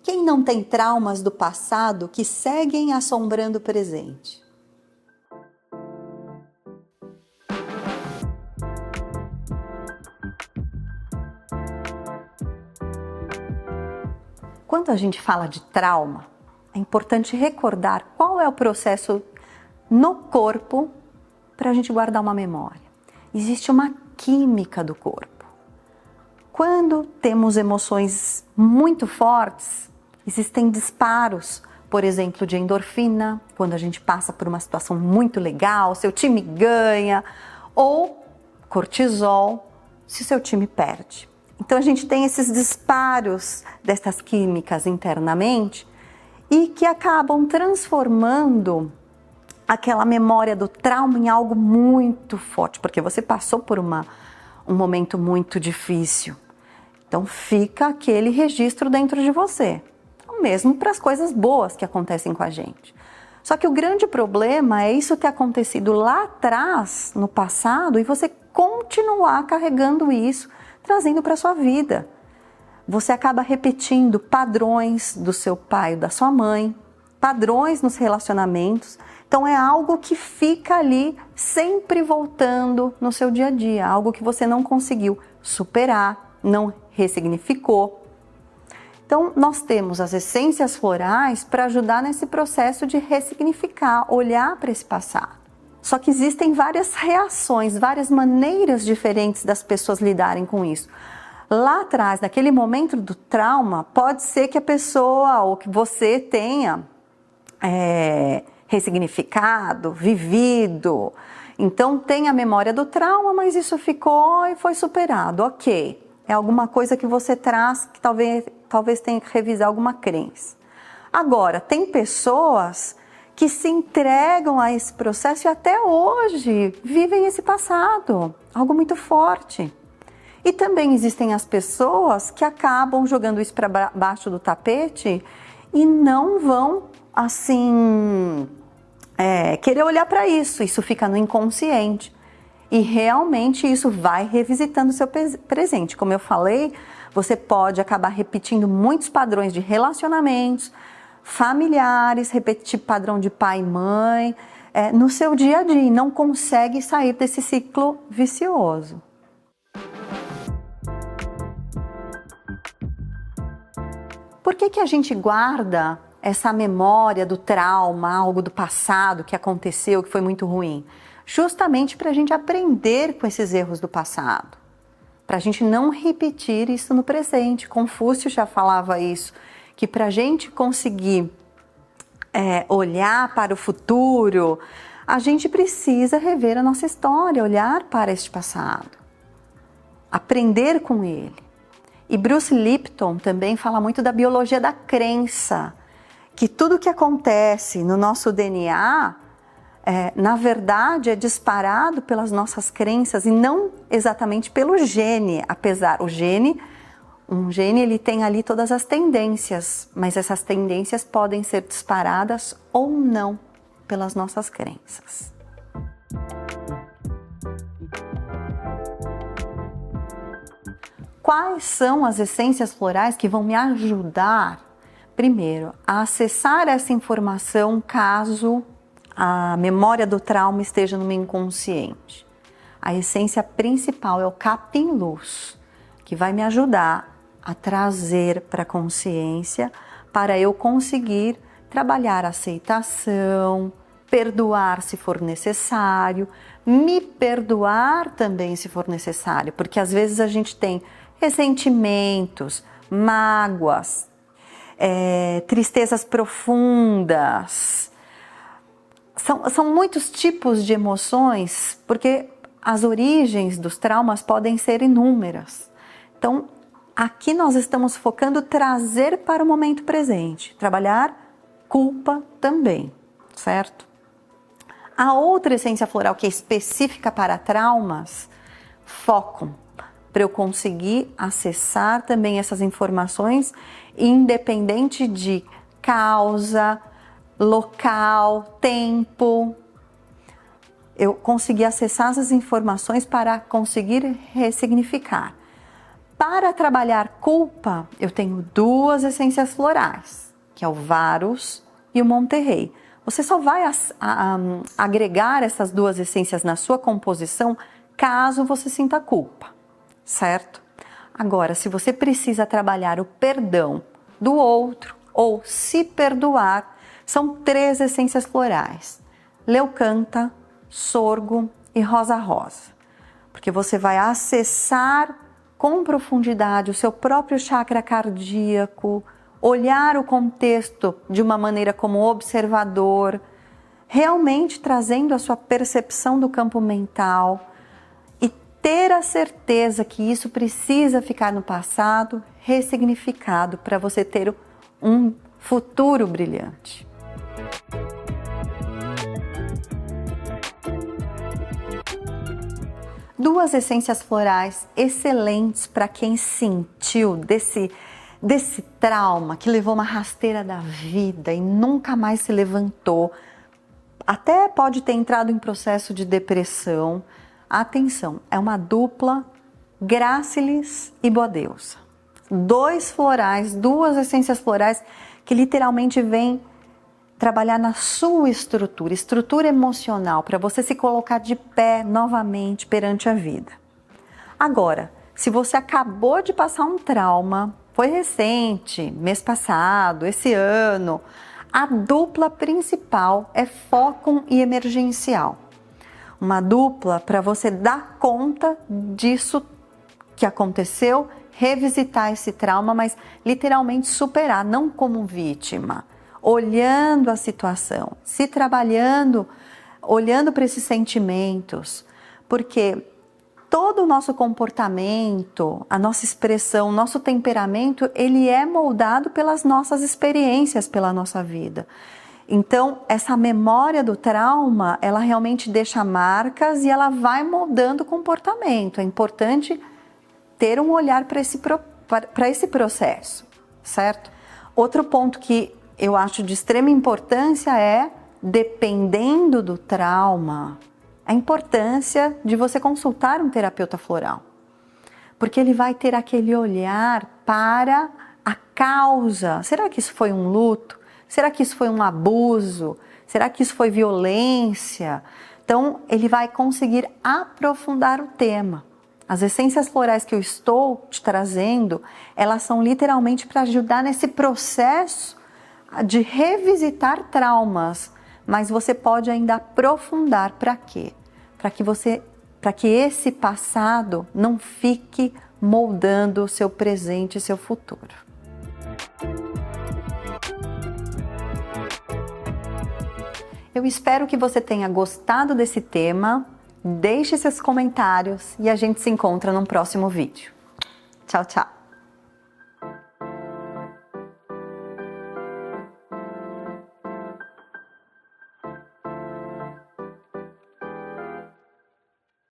Quem não tem traumas do passado que seguem assombrando o presente? Quando a gente fala de trauma, é importante recordar qual é o processo no corpo para a gente guardar uma memória. Existe uma química do corpo. Quando temos emoções muito fortes, existem disparos, por exemplo, de endorfina, quando a gente passa por uma situação muito legal, seu time ganha, ou cortisol, se o seu time perde. Então a gente tem esses disparos dessas químicas internamente e que acabam transformando aquela memória do trauma em algo muito forte, porque você passou por um momento muito difícil. Então fica aquele registro dentro de você, mesmo para as coisas boas que acontecem com a gente. Só que o grande problema é isso ter acontecido lá atrás, no passado, e você continuar carregando isso, trazendo para a sua vida. Você acaba repetindo padrões do seu pai ou da sua mãe, padrões nos relacionamentos. Então é algo que fica ali sempre voltando no seu dia a dia, algo que você não conseguiu superar, não ressignificou. Então nós temos as essências florais para ajudar nesse processo de ressignificar, olhar para esse passado. Só que existem várias reações, várias maneiras diferentes das pessoas lidarem com isso. Lá atrás, naquele momento do trauma, pode ser que a pessoa ou que você tenha ressignificado, vivido. Então tem a memória do trauma, mas isso ficou e foi superado. Ok, é alguma coisa que você traz que talvez tenha que revisar alguma crença. Agora, tem pessoas que se entregam a esse processo e até hoje vivem esse passado, algo muito forte. E também existem as pessoas que acabam jogando isso para baixo do tapete e não vão, assim, querer olhar para isso. Isso fica no inconsciente. E realmente isso vai revisitando o seu presente. Como eu falei, você pode acabar repetindo muitos padrões de relacionamentos, familiares, repetir padrão de pai e mãe, no seu dia a dia e não consegue sair desse ciclo vicioso. Por que a gente guarda essa memória do trauma, algo do passado que aconteceu, que foi muito ruim? Justamente para a gente aprender com esses erros do passado, para a gente não repetir isso no presente. Confúcio já falava isso, que para a gente conseguir olhar para o futuro, a gente precisa rever a nossa história, olhar para este passado, aprender com ele. E Bruce Lipton também fala muito da biologia da crença, que tudo que acontece no nosso DNA, na verdade, é disparado pelas nossas crenças e não exatamente pelo gene, apesar um gene ele tem ali todas as tendências, mas essas tendências podem ser disparadas ou não pelas nossas crenças. Quais são as essências florais que vão me ajudar, primeiro, a acessar essa informação caso a memória do trauma esteja no meu inconsciente? A essência principal é o capim-luz, que vai me ajudar a trazer para a consciência para eu conseguir trabalhar a aceitação, perdoar se for necessário, me perdoar também se for necessário, porque às vezes a gente tem ressentimentos, mágoas, tristezas profundas. São muitos tipos de emoções, porque as origens dos traumas podem ser inúmeras. Então, aqui nós estamos focando trazer para o momento presente, trabalhar culpa também, certo? A outra essência floral que é específica para traumas, foco, para eu conseguir acessar também essas informações, independente de causa, local, tempo. Eu consegui acessar essas informações para conseguir ressignificar. Para trabalhar culpa, eu tenho 2 essências florais, que é o Varus e o Monterrey. Você só vai agregar essas 2 essências na sua composição caso você sinta culpa, certo? Agora, se você precisa trabalhar o perdão do outro ou se perdoar, são 3 essências florais: leucanta, sorgo e rosa-rosa. Porque você vai acessar com profundidade o seu próprio chakra cardíaco, olhar o contexto de uma maneira como observador, realmente trazendo a sua percepção do campo mental e ter a certeza que isso precisa ficar no passado, ressignificado, para você ter um futuro brilhante. Duas essências florais excelentes para quem sentiu desse trauma, que levou uma rasteira da vida e nunca mais se levantou. Até pode ter entrado em processo de depressão. Atenção, é uma dupla Grácilis e Boa Deusa. 2 florais, 2 essências florais que literalmente vêm trabalhar na sua estrutura emocional, para você se colocar de pé novamente perante a vida. Agora, se você acabou de passar um trauma, foi recente, mês passado, esse ano, a dupla principal é Fócon e Emergencial. Uma dupla para você dar conta disso que aconteceu, revisitar esse trauma, mas literalmente superar, não como vítima. Olhando a situação, se trabalhando, olhando para esses sentimentos, porque todo o nosso comportamento, a nossa expressão, o nosso temperamento, ele é moldado pelas nossas experiências, pela nossa vida. Então, essa memória do trauma, ela realmente deixa marcas e ela vai moldando o comportamento. É importante ter um olhar para esse processo, certo? Outro ponto que eu acho de extrema importância é, dependendo do trauma, a importância de você consultar um terapeuta floral. Porque ele vai ter aquele olhar para a causa. Será que isso foi um luto? Será que isso foi um abuso? Será que isso foi violência? Então, ele vai conseguir aprofundar o tema. As essências florais que eu estou te trazendo, elas são literalmente para ajudar nesse processo de revisitar traumas, mas você pode ainda aprofundar. Para quê? Para que esse passado não fique moldando o seu presente e seu futuro. Eu espero que você tenha gostado desse tema. Deixe seus comentários e a gente se encontra no próximo vídeo. Tchau, tchau!